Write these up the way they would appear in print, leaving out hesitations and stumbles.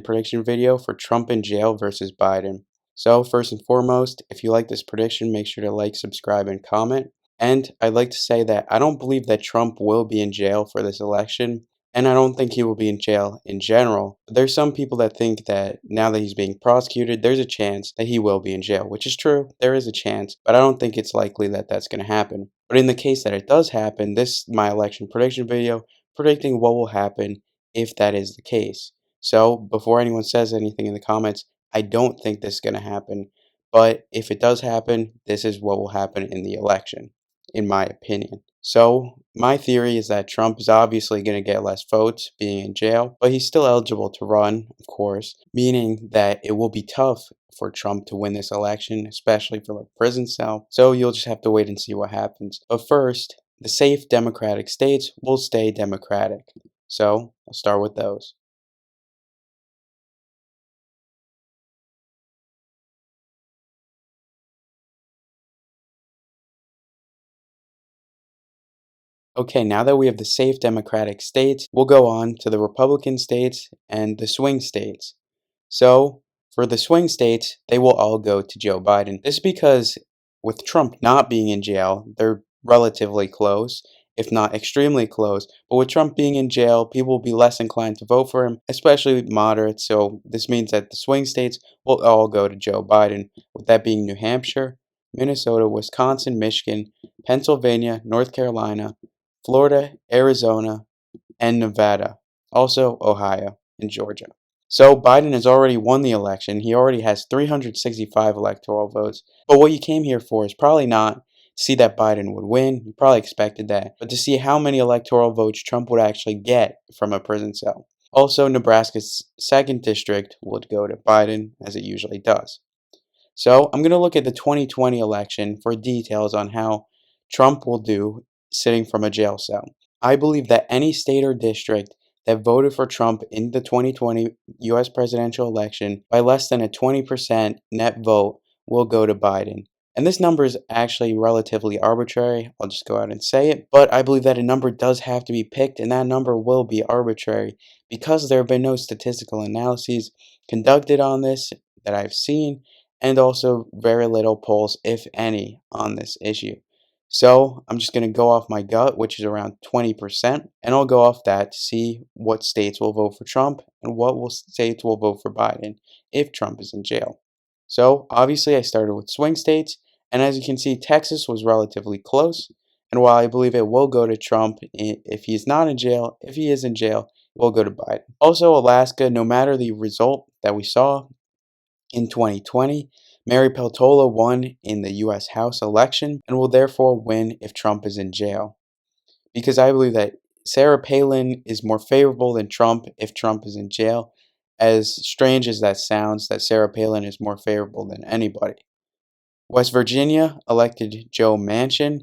prediction video for Trump in jail versus Biden. So first and foremost, if you like this prediction, make sure to like, subscribe, and comment. And I'd like to say that I don't believe that Trump will be in jail for this election, and I don't think he will be in jail in general. But there's some people that think that now that he's being prosecuted, there's a chance that he will be in jail, which is true. There is a chance, but I don't think it's likely that that's going to happen. But in the case that it does happen, this is my election prediction video predicting what will happen if that is the case. So before anyone says anything in the comments, I don't think this is going to happen. But if it does happen, this is what will happen in the election, in my opinion. So my theory is that Trump is obviously going to get less votes being in jail, but he's still eligible to run, of course, meaning that it will be tough for Trump to win this election, especially for the prison cell. So you'll just have to wait and see what happens. But first, the safe Democratic states will stay Democratic. So I'll start with those. Okay, now that we have the safe Democratic states, we'll go on to the Republican states and the swing states. So, for the swing states, they will all go to Joe Biden. This is because with Trump not being in jail, they're relatively close, if not extremely close. But with Trump being in jail, people will be less inclined to vote for him, especially moderates. So, this means that the swing states will all go to Joe Biden, with that being New Hampshire, Minnesota, Wisconsin, Michigan, Pennsylvania, North Carolina, Florida, Arizona, and Nevada. Also, Ohio and Georgia. So Biden has already won the election. He already has 365 electoral votes. But what you came here for is probably not to see that Biden would win. You probably expected that. But to see how many electoral votes Trump would actually get from a prison cell. Also, Nebraska's 2nd district would go to Biden, as it usually does. So I'm going to look at the 2020 election for details on how Trump will do sitting from a jail cell. I believe that any state or district that voted for Trump in the 2020 US presidential election by less than a 20% net vote will go to Biden. And this number is actually relatively arbitrary. I'll just go out and say it. But I believe that a number does have to be picked, and that number will be arbitrary because there have been no statistical analyses conducted on this that I've seen, and also very little polls, if any, on this issue. So I'm just going to go off my gut, which is around 20%, and I'll go off that to see what states will vote for Trump and what states will vote for Biden if Trump is in jail. So obviously I started with swing states, and as you can see, Texas was relatively close, and while I believe it will go to Trump if he's not in jail, if he is in jail, it will go to Biden. Also, Alaska, no matter the result that we saw in 2020, Mary Peltola won in the U.S. House election and will therefore win if Trump is in jail. Because I believe that Sarah Palin is more favorable than Trump if Trump is in jail. As strange as that sounds, that Sarah Palin is more favorable than anybody. West Virginia elected Joe Manchin,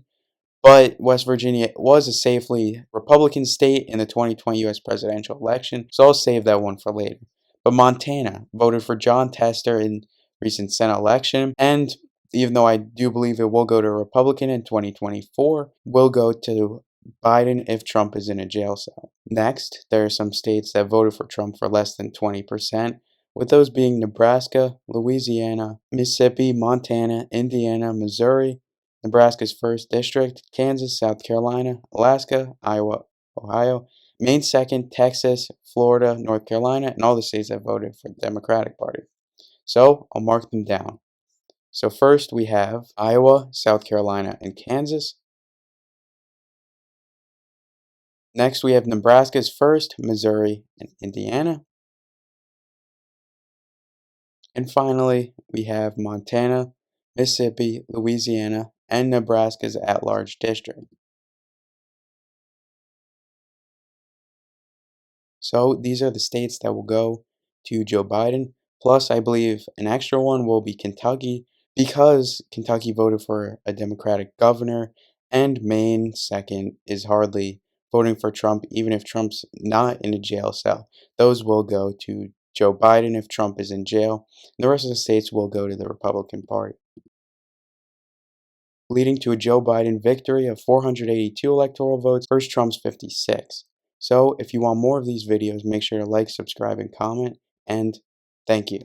but West Virginia was a safely Republican state in the 2020 U.S. presidential election, so I'll save that one for later. But Montana voted for John Tester in recent Senate election, and even though I do believe it will go to a Republican in 2024, will go to Biden if Trump is in a jail cell. Next, there are some states that voted for Trump for less than 20%, with those being Nebraska, Louisiana, Mississippi, Montana, Indiana, Missouri, Nebraska's 1st district, Kansas, South Carolina, Alaska, Iowa, Ohio, Maine 2nd, Texas, Florida, North Carolina, and all the states that voted for the Democratic Party. So I'll mark them down. So first we have Iowa, South Carolina, and Kansas. Next we have Nebraska's 1st, Missouri, and Indiana. And finally, we have Montana, Mississippi, Louisiana, and Nebraska's at-large district. So these are the states that will go to Joe Biden. Plus, I believe an extra one will be Kentucky because Kentucky voted for a Democratic governor, and Maine 2nd is hardly voting for Trump, even if Trump's not in a jail cell. Those will go to Joe Biden if Trump is in jail. The rest of the states will go to the Republican Party, leading to a Joe Biden victory of 482 electoral votes versus Trump's 56. So if you want more of these videos, make sure to like, subscribe, and comment. and thank you.